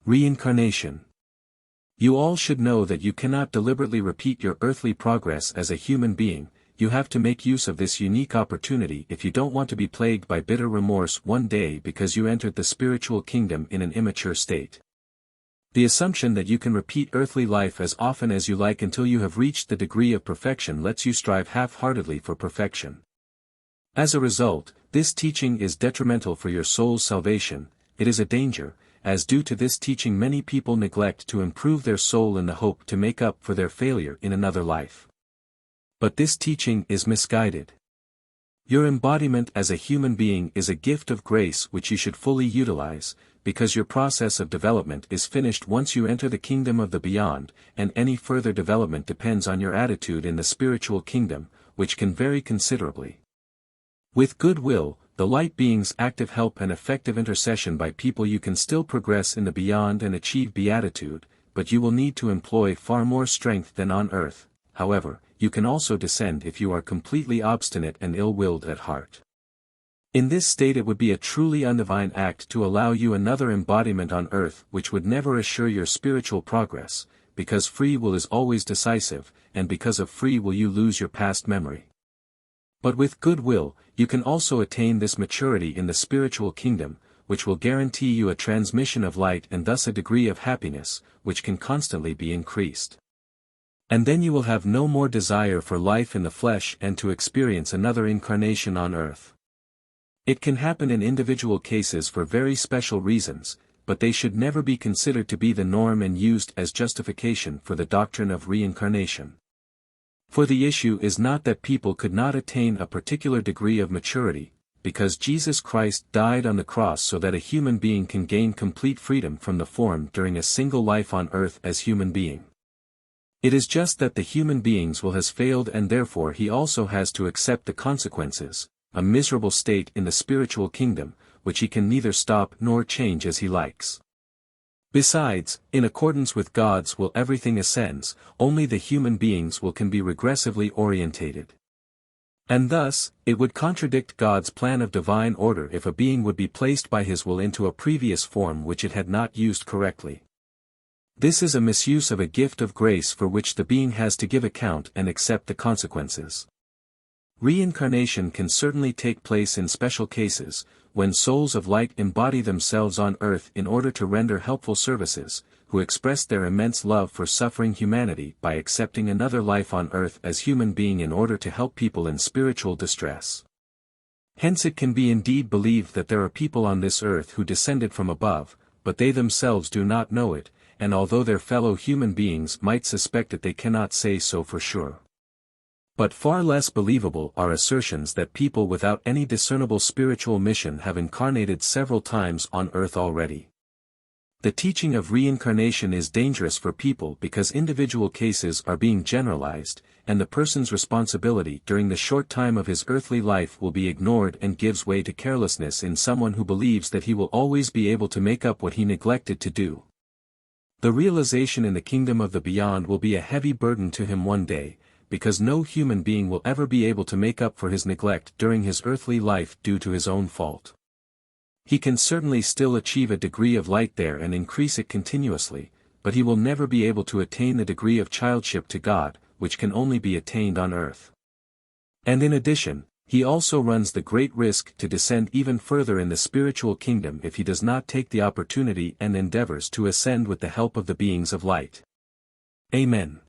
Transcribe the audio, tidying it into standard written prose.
Reincarnation. You all should know that you cannot deliberately repeat your earthly progress as a human being. You have to make use of this unique opportunity if you don't want to be plagued by bitter remorse one day because you entered the spiritual kingdom in an immature state. The assumption that you can repeat earthly life as often as you like until you have reached the degree of perfection lets you strive half-heartedly for perfection. As a result, this teaching is detrimental for your soul's salvation. It is a danger, as due to this teaching many people neglect to improve their soul in the hope to make up for their failure in another life. But this teaching is misguided. Your embodiment as a human being is a gift of grace which you should fully utilize, because your process of development is finished once you enter the kingdom of the beyond, and any further development depends on your attitude in the spiritual kingdom, which can vary considerably. With goodwill, the light beings' active help and effective intercession by people you can still progress in the beyond and achieve beatitude, but you will need to employ far more strength than on earth. However, you can also descend if you are completely obstinate and ill-willed at heart. In this state it would be a truly undivine act to allow you another embodiment on earth which would never assure your spiritual progress, because free will is always decisive, and because of free will you lose your past memory. But with goodwill, you can also attain this maturity in the spiritual kingdom, which will guarantee you a transmission of light and thus a degree of happiness, which can constantly be increased. And then you will have no more desire for life in the flesh and to experience another incarnation on earth. It can happen in individual cases for very special reasons, but they should never be considered to be the norm and used as justification for the doctrine of reincarnation. For the issue is not that people could not attain a particular degree of maturity, because Jesus Christ died on the cross so that a human being can gain complete freedom from the form during a single life on earth as human being. It is just that the human being's will has failed and therefore he also has to accept the consequences, a miserable state in the spiritual kingdom, which he can neither stop nor change as he likes. Besides, in accordance with God's will everything ascends, only the human being's will can be regressively orientated. And thus, it would contradict God's plan of divine order if a being would be placed by his will into a previous form which it had not used correctly. This is a misuse of a gift of grace for which the being has to give account and accept the consequences. Reincarnation can certainly take place in special cases, when souls of light embody themselves on earth in order to render helpful services, who express their immense love for suffering humanity by accepting another life on earth as human being in order to help people in spiritual distress. Hence it can be indeed believed that there are people on this earth who descended from above, but they themselves do not know it, and although their fellow human beings might suspect it they cannot say so for sure. But far less believable are assertions that people without any discernible spiritual mission have incarnated several times on earth already. The teaching of reincarnation is dangerous for people because individual cases are being generalized, and the person's responsibility during the short time of his earthly life will be ignored and gives way to carelessness in someone who believes that he will always be able to make up what he neglected to do. The realization in the kingdom of the beyond will be a heavy burden to him one day, because no human being will ever be able to make up for his neglect during his earthly life due to his own fault. He can certainly still achieve a degree of light there and increase it continuously, but he will never be able to attain the degree of childship to God, which can only be attained on earth. And in addition, he also runs the great risk to descend even further in the spiritual kingdom if he does not take the opportunity and endeavors to ascend with the help of the beings of light. Amen.